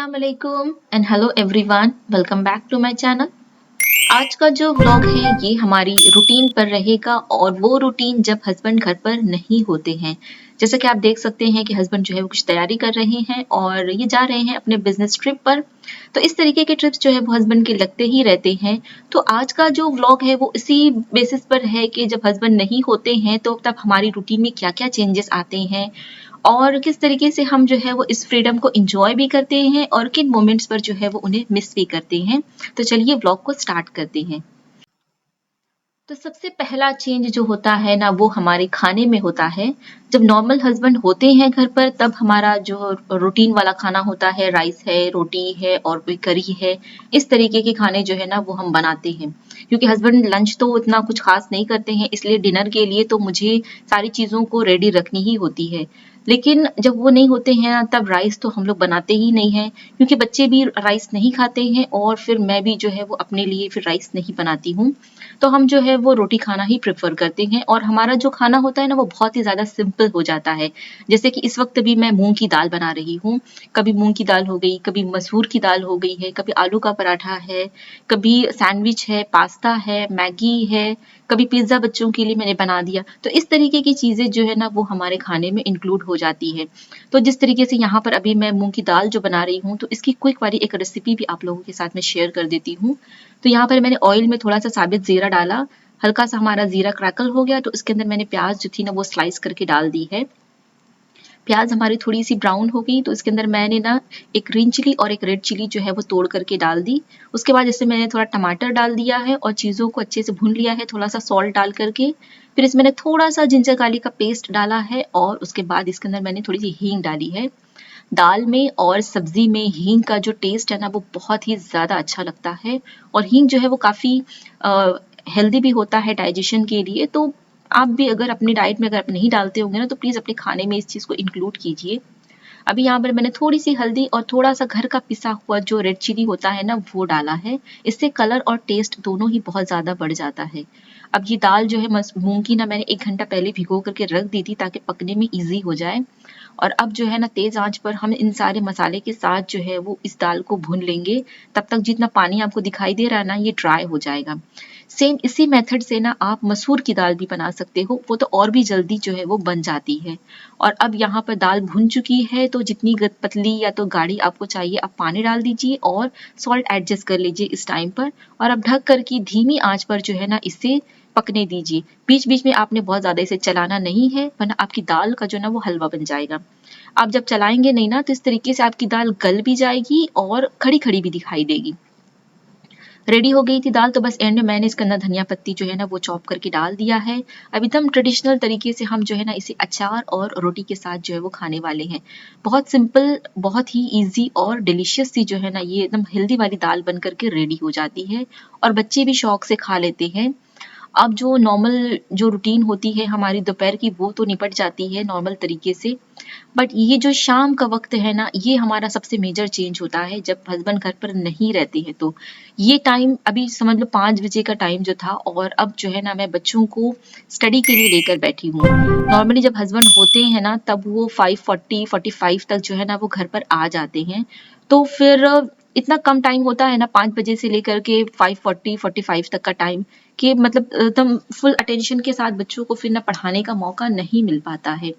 अस्सलाम वालेकुम and hello everyone, welcome back to my channel. आज का जो व्लॉग है ये हमारी रूटीन पर रहेगा और वो रूटीन जब हस्बैंड घर पर नहीं होते हैं। जैसा कि आप देख सकते हैं कि हस्बैंड जो है वो कुछ तैयारी कर रहे हैं और ये जा रहे हैं अपने बिजनेस ट्रिप पर। तो इस तरीके के ट्रिप्स जो है वो हस्बैंड के लगते ही रहते हैं। तो आज का जो व्लॉग है वो इसी बेसिस पर है कि जब हस्बैंड नहीं होते हैं तो तब हमारी रूटीन में क्या-क्या चेंजेस आते हैं और किस तरीके से हम जो है वो इस फ्रीडम को एंजॉय भी करते हैं और किन मोमेंट्स पर जो है वो उन्हें मिस भी करते हैं। तो चलिए व्लॉग को स्टार्ट करते हैं। तो सबसे पहला चेंज जो होता है ना वो हमारे खाने में होता है। जब नॉर्मल हस्बैंड होते हैं घर पर तब हमारा जो रूटीन वाला खाना होता है, राइस है, रोटी है और कोई करी है, इस तरीके के खाने जो है ना वो हम बनाते हैं। क्योंकि हस्बैंड लंच तो उतना कुछ खास नहीं करते हैं, इसलिए डिनर के लिए तो मुझे सारी चीज़ों को रेडी रखनी ही होती है। लेकिन जब वो नहीं होते हैं ना तब राइस तो हम लोग बनाते ही नहीं हैं, क्योंकि बच्चे भी राइस नहीं खाते हैं और फिर मैं भी जो है वो अपने लिए फिर राइस नहीं बनाती हूँ। तो हम जो है वो रोटी खाना ही प्रेफ़र करते हैं और हमारा जो खाना होता है ना वो बहुत ही ज़्यादा सिंपल हो जाता है। जैसे कि इस वक़्त भी मैं मूँग की दाल बना रही हूँ। कभी मूँग की दाल हो गई, कभी मसूर की दाल हो गई है, कभी आलू का पराठा है, कभी सैंडविच है, पास्ता है, मैगी है, कभी पिज़्ज़ा बच्चों के लिए मैंने बना दिया। तो इस तरीके की चीज़ें जो है ना वो हमारे खाने में इंक्लूड हो जाती है। तो जिस तरीके से यहाँ पर अभी मैं मूँग की दाल जो बना रही हूँ तो इसकी क्विक वाली एक रेसिपी भी आप लोगों के साथ में शेयर कर देती हूँ। तो यहाँ पर मैंने ऑयल में थोड़ा-सा साबित ज़ीरा डाला, हल्का-सा हमारा ज़ीरा क्रैकल हो गया तो उसके अंदर मैंने प्याज़ जो थी ना वो स्लाइस करके डाल दी है। प्याज़ हमारी थोड़ी-सी ब्राउन हो गई तो इसके अंदर मैंने ना एक ग्रीन चिली और एक रेड चिली जो है वो तोड़ करके डाल दी। उसके बाद इसमें मैंने थोड़ा टमाटर डाल दिया है और चीज़ों को अच्छे से भून लिया है, थोड़ा-सा सॉल्ट डाल करके। फिर इसमें मैंने थोड़ा-सा जिंजर गार्लिक का पेस्ट डाला है और उसके बाद इसके अंदर मैंने थोड़ी-सी हींग डाली है। दाल में और सब्ज़ी में हींग का जो टेस्ट है ना वो बहुत ही ज़्यादा अच्छा लगता है और हींग जो है वो काफ़ी अ, हेल्दी भी होता है डाइजेशन के लिए। तो आप भी अगर अपनी डाइट में अगर आप नहीं डालते होंगे ना तो प्लीज़ अपने खाने में इस चीज़ को इंक्लूड कीजिए। अभी यहाँ पर मैंने थोड़ी-सी हल्दी और थोड़ा-सा घर का पिसा हुआ जो रेड चिली होता है ना वो डाला है। इससे कलर और टेस्ट दोनों ही बहुत ज़्यादा बढ़ जाता है। अब ये दाल जो है मस मूँग की ना मैंने 1 घंटा पहले भिगो कर के रख दी थी ताकि पकने में ईज़ी हो जाए। और अब जो है ना तेज़ आँच पर हम इन सारे मसाले के साथ जो है वो इस दाल को भून लेंगे। तब तक जितना पानी आपको दिखाई दे रहा है ना ये ड्राई हो जाएगा। सेम इसी मेथड से ना आप मसूर की दाल भी बना सकते हो, वो तो और भी जल्दी जो है वो बन जाती है। और अब यहाँ पर दाल भुन चुकी है तो जितनी पतली या तो गाढ़ी आपको चाहिए आप पानी डाल दीजिए और सॉल्ट एडजस्ट कर लीजिए इस टाइम पर और अब ढक कर की धीमी आंच पर जो है ना इसे पकने दीजिए। बीच-बीच में आपने बहुत ज़्यादा इसे चलाना नहीं है वरना आपकी दाल का जो है ना वो हलवा बन जाएगा। आप जब चलाएँगे नहीं ना तो इस तरीके से आपकी दाल गल भी जाएगी और खड़ी-खड़ी भी दिखाई देगी। रेडी हो गई थी दाल तो बस एंड में मैंने इसके अंदर धनिया पत्ती जो है ना वो चॉप करके डाल दिया है। अब एकदम ट्रेडिशनल तरीके से हम जो है ना इसे अचार और रोटी के साथ जो है वो खाने वाले हैं। बहुत सिंपल, बहुत ही ईज़ी और डिलीशियस सी जो है ना ये एकदम हेल्दी वाली दाल बन कर के रेडी हो जाती है और बच्चे भी शौक से खा लेते हैं। अब जो नॉर्मल जो रूटीन होती है हमारी दोपहर की वो तो निपट जाती है नॉर्मल तरीके से। बट ये जो शाम का वक़्त है ना, ये हमारा सबसे मेजर चेंज होता है जब हस्बैंड घर पर नहीं रहते हैं तो। ये टाइम अभी समझ लो 5 बजे का टाइम जो था और अब जो है ना मैं बच्चों को स्टडी के लिए लेकर बैठी हूँ। नॉर्मली जब हस्बैंड होते हैं ना तब वो 5:40 45 तक जो है ना वो घर पर आ जाते हैं। तो फिर इतना कम टाइम होता है ना 5 बजे से लेकर के 5:40 45 तक का टाइम कि मतलब एकदम फुल अटेंशन के साथ बच्चों को फिर ना पढ़ाने का मौका नहीं मिल पाता है।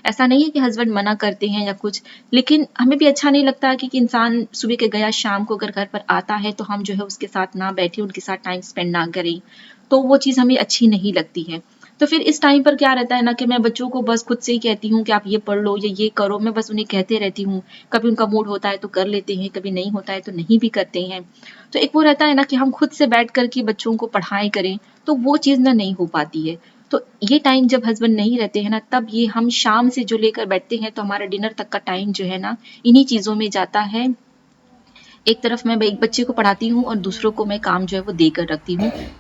ऐसा नहीं है कि हस्बैंड मना करते हैं या कुछ, लेकिन हमें भी अच्छा नहीं लगता कि इंसान सुबह के गया शाम को अगर घर पर आता है तो हम जो है उसके साथ ना बैठे, उनके साथ टाइम स्पेंड ना करें, तो वो चीज़ हमें अच्छी नहीं लगती है। तो फिर इस टाइम पर क्या रहता है ना कि मैं बच्चों को बस खुद से ही कहती हूँ कि आप ये पढ़ लो या ये करो, मैं बस उन्हें कहते रहती हूँ। कभी उनका मूड होता है तो कर लेते हैं, कभी नहीं होता है तो नहीं भी करते हैं। तो एक वो रहता है ना कि हम खुद से बैठ कर के बच्चों को पढ़ाएँ करें, तो वो चीज़ ना नहीं हो पाती है। तो ये टाइम जब हस्बैंड नहीं रहते हैं ना तब ये हम शाम से जो लेकर बैठते हैं तो हमारा डिनर तक का टाइम जो है ना इन्हीं चीज़ों में जाता है। एक तरफ मैं एक बच्चे को पढ़ाती हूँ और दूसरों को मैं काम जो है वो देकर रखती हूँ।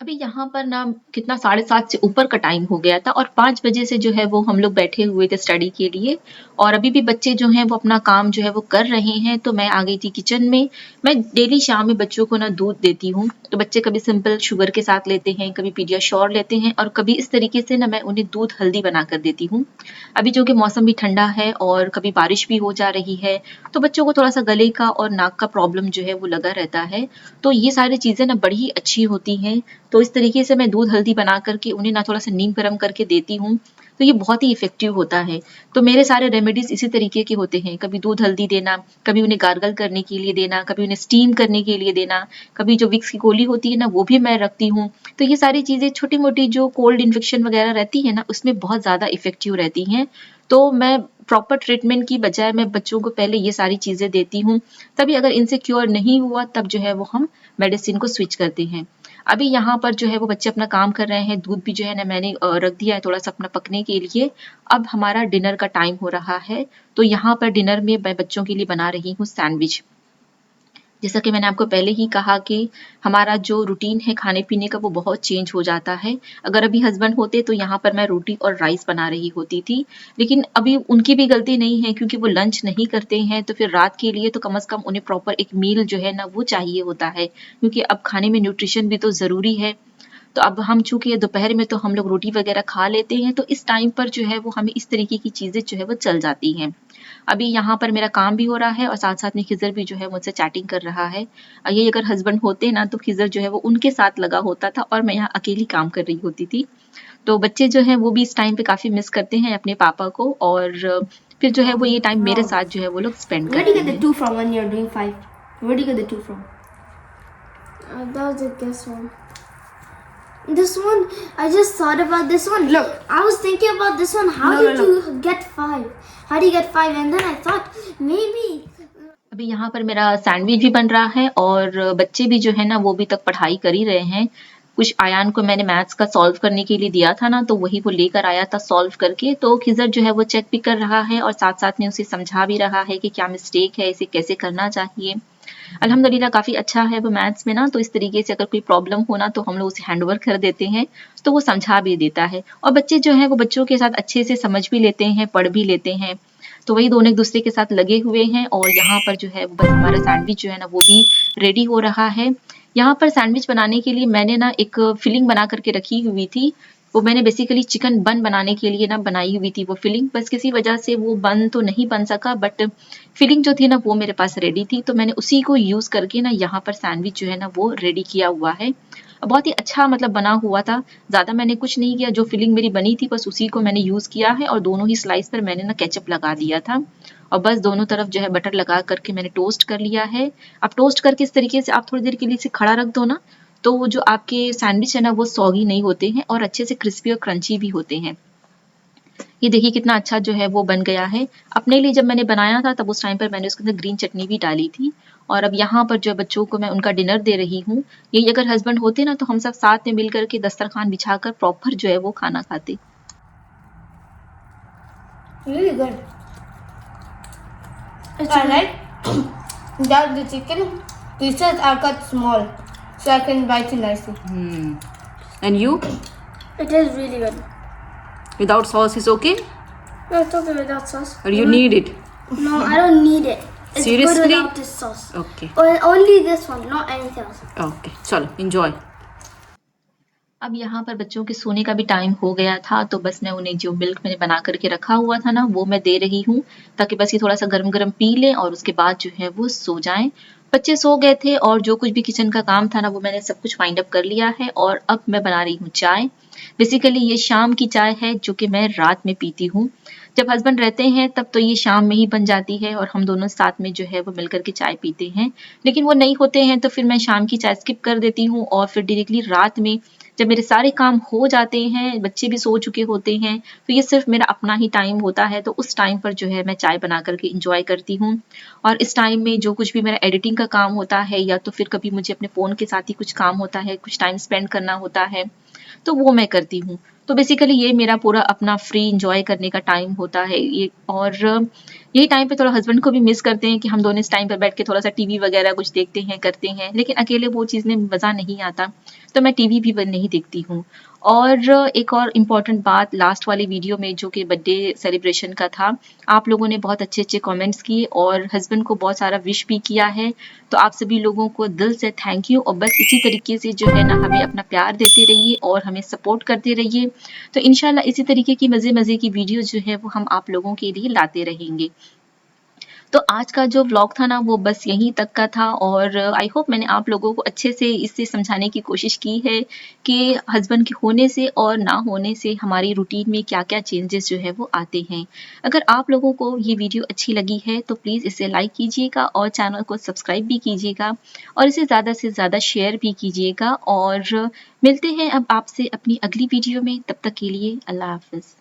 अभी यहाँ पर ना कितना 7:30 से ऊपर का टाइम हो गया था और 5 बजे से जो है वो हम लोग बैठे हुए थे स्टडी के लिए और अभी भी बच्चे जो हैं वो अपना काम जो है वो कर रहे हैं तो मैं आ गई थी किचन में। मैं डेली शाम में बच्चों को ना दूध देती हूँ तो बच्चे कभी सिंपल शुगर के साथ लेते हैं, कभी पीडियाश्योर लेते हैं और कभी इस तरीके से ना मैं उन्हें दूध हल्दी बना कर देती हूँ। अभी जो कि मौसम भी ठंडा है और कभी बारिश भी हो जा रही है तो बच्चों को थोड़ा सा गले का और नाक का प्रॉब्लम जो है वो लगा रहता है। तो ये सारी चीजें ना बड़ी ही अच्छी होती हैं। तो इस तरीके से मैं दूध हल्दी बना करके उन्हें ना थोड़ा-सा नीम गरम करके देती हूँ, तो ये बहुत ही इफ़ेक्टिव होता है। तो मेरे सारे रेमेडीज़ इसी तरीके के होते हैं, कभी दूध हल्दी देना, कभी उन्हें गार्गल करने के लिए देना, कभी उन्हें स्टीम करने के लिए देना, कभी जो विक्स की गोली होती है ना, वो भी मैं रखती हूँ। तो ये सारी चीज़ें छोटी-मोटी जो कोल्ड इन्फेक्शन वगैरह रहती है ना, उसमें बहुत ज़्यादा इफ़ेक्टिव रहती हैं। तो मैं प्रॉपर ट्रीटमेंट की बजाय मैं बच्चों को पहले ये सारी चीज़ें देती हूँ, तभी अगर इनसे क्योर नहीं हुआ तब जो है वो हम मेडिसिन को स्विच करते हैं। अभी यहाँ पर जो है वो बच्चे अपना काम कर रहे हैं, दूध भी जो है ना मैंने रख दिया है थोड़ा-सा अपना पकने के लिए। अब हमारा डिनर का टाइम हो रहा है, तो यहाँ पर डिनर में मैं बच्चों के लिए बना रही हूँ सैंडविच। जैसा कि मैंने आपको पहले ही कहा कि हमारा जो रूटीन है खाने-पीने का वो बहुत चेंज हो जाता है। अगर अभी हस्बैंड होते तो यहाँ पर मैं रोटी और राइस बना रही होती थी। लेकिन अभी उनकी भी गलती नहीं है क्योंकि वो लंच नहीं करते हैं तो फिर रात के लिए तो कम से कम उन्हें प्रॉपर एक मील जो है ना वो चाहिए होता है। क्योंकि अब खाने में न्यूट्रिशन भी तो ज़रूरी है। तो अब हम चूँकि दोपहर में तो हम लोग रोटी वग़ैरह खा लेते हैं, तो इस टाइम पर जो है वो हमें इस तरीके की चीज़ें जो है वो चल जाती हैं। अभी यहाँ पर मेरा काम भी हो रहा है और साथ-साथ में खिज़र भी जो है मुझसे चैटिंग कर रहा है। यही अगर हस्बैंड होते ना तो खिज़र जो है वो उनके साथ लगा होता था और मैं यहाँ अकेली काम कर रही होती थी। तो बच्चे जो हैं वो भी इस टाइम पे काफ़ी मिस करते हैं अपने पापा को और फिर जो है वो ये टाइम मेरे Wow. साथ जो है वो लोग स्पेंड Where do करते you get the हैं। 2 from when you're doing 5? Where do you get the 2 from? That was a guess one. This one, I just thought about this one. Look, I was thinking about this one. How did you get 5? How do you get 5? And then I thought maybe. अभी यहाँ पर मेरा sandwich भी बन रहा है और बच्चे भी जो है ना वो अभी तक पढ़ाई कर ही रहे हैं। कुछ आयान को मैंने मैथ्स का सॉल्व करने के लिए दिया था ना तो वही वो लेकर आया था सॉल्व करके तो खिज़र जो है वो चेक भी कर रहा है और साथ-साथ में उसे समझा भी रहा है कि क्या मिस्टेक है, इसे कैसे करना चाहिए। अल्हम्दुलिल्लाह काफ़ी अच्छा है वो मैथ्स में ना तो इस तरीके से अगर कोई प्रॉब्लम हो ना तो हम लोग उसे हैंडओवर कर देते हैं, तो वो समझा भी देता है और बच्चे जो हैं वो बच्चों के साथ अच्छे से समझ भी लेते हैं, पढ़ भी लेते हैं। तो वही दोनों एक-दूसरे के साथ लगे हुए हैं और यहाँ पर जो है बस हमारा सैंडविच जो है ना वो भी रेडी हो रहा है। यहाँ पर सैंडविच बनाने के लिए मैंने ना एक फिलिंग बना कर के रखी हुई थी। वो मैंने बेसिकली चिकन बन बनाने के लिए ना बनाई हुई थी वो फिलिंग, बस किसी वजह से वो बन तो नहीं बन सका बट फिलिंग जो थी ना वो मेरे पास रेडी थी, तो मैंने उसी को यूज़ करके ना यहाँ पर सैंडविच जो है ना वो रेडी किया हुआ है। बहुत ही अच्छा मतलब बना हुआ था, ज़्यादा मैंने कुछ नहीं किया, जो फिलिंग मेरी बनी थी बस उसी को मैंने यूज़ किया है और दोनों ही स्लाइस पर मैंने ना केचअप लगा दिया था और बस दोनों तरफ जो है बटर लगा करके मैंने टोस्ट कर लिया है। अब टोस्ट करके इस तरीके से आप थोड़ी देर के लिए इसे खड़ा रख दो ना, तो वो जो आपके सैंडविच है ना वो सॉगी नहीं होते हैं और अच्छे से क्रिस्पी और क्रंची भी होते हैं। ये देखिए कितना अच्छा जो है वो बन गया है। अपने लिए जब मैंने बनाया था तब उस टाइम पर मैंने उसके अंदर ग्रीन चटनी भी डाली थी और अब यहाँ पर जो बच्चों को मैं उनका डिनर दे रही हूँ। यही अगर हस्बैंड होते ना तो हम सब साथ में मिल कर के दस्तरखान बिछाकर प्रॉपर जो है वो खाना खाते। Really good. I like that the chicken pieces are cut small so I can bite it nicely. And you? It is really good. Without sauce is okay? No, it's okay without sauce. Or you need it? No, I don't need it. It's Seriously? good without this sauce. Okay. Or only this one, not anything else. Okay. चलो enjoy. अब यहाँ पर बच्चों के सोने का भी time हो गया था तो बस मैं उन्हें जो मिल्क मैंने बना करके रखा हुआ था ना वो मैं दे रही हूँ ताकि बस ये थोड़ा सा गरम-गरम पी लें और उसके बाद जो है वो सो जाएं। बच्चे सो गए थे और जो कुछ भी किचन का काम था ना वो मैंने सब कुछ वाइंड अप कर लिया है और अब मैं बना रही हूँ चाय। बेसिकली ये शाम की चाय है जो कि मैं रात में पीती हूँ। जब हस्बैंड रहते हैं तब तो ये शाम में ही बन जाती है और हम दोनों साथ में जो है वो मिलकर के चाय पीते हैं। लेकिन वो नहीं होते हैं तो फिर मैं शाम की चाय स्किप कर देती हूँ और फिर डायरेक्टली रात में जब मेरे सारे काम हो जाते हैं, बच्चे भी सो चुके होते हैं, तो ये सिर्फ़ मेरा अपना ही टाइम होता है, तो उस टाइम पर जो है मैं चाय बना कर के एन्जॉय करती हूँ। और इस टाइम में जो कुछ भी मेरा एडिटिंग का काम होता है या तो फिर कभी मुझे अपने फ़ोन के साथ ही कुछ काम होता है, कुछ टाइम स्पेंड करना होता है, तो वो मैं करती हूँ। तो बेसिकली ये मेरा पूरा अपना फ्री इंजॉय करने का टाइम होता है ये। और यही टाइम पे थोड़ा हस्बैंड को भी मिस करते हैं कि हम दोनों इस टाइम पर बैठ के थोड़ा सा टीवी वगैरह कुछ देखते हैं करते हैं, लेकिन अकेले वो चीज़ में मज़ा नहीं आता, तो मैं टीवी भी नहीं देखती हूँ। और एक और इम्पॉर्टेंट बात लास्ट वाली वीडियो में जो कि बर्थडे सेलिब्रेशन का था, आप लोगों ने बहुत अच्छे कमेंट्स किए और हस्बैंड को बहुत सारा विश भी किया है, तो आप सभी लोगों को दिल से थैंक यू। और बस इसी तरीके से जो है ना हमें अपना प्यार देते रहिए और हमें सपोर्ट करते रहिए, तो इंशाल्लाह इसी तरीके की मज़े की वीडियो जो है वो हम आप लोगों के लिए लाते रहेंगे। तो आज का जो व्लॉग था ना वो बस यहीं तक का था, और आई होप मैंने आप लोगों को अच्छे से इससे समझाने की कोशिश की है कि हस्बैंड के होने से और ना होने से हमारी रूटीन में क्या-क्या चेंजेस जो है वो आते हैं। अगर आप लोगों को ये वीडियो अच्छी लगी है तो प्लीज़ इसे लाइक कीजिएगा और चैनल को सब्सक्राइब भी कीजिएगा और इसे ज़्यादा से ज़्यादा शेयर भी कीजिएगा। और मिलते हैं अब आपसे अपनी अगली वीडियो में, तब तक के लिए अल्लाह हाफ़िज़।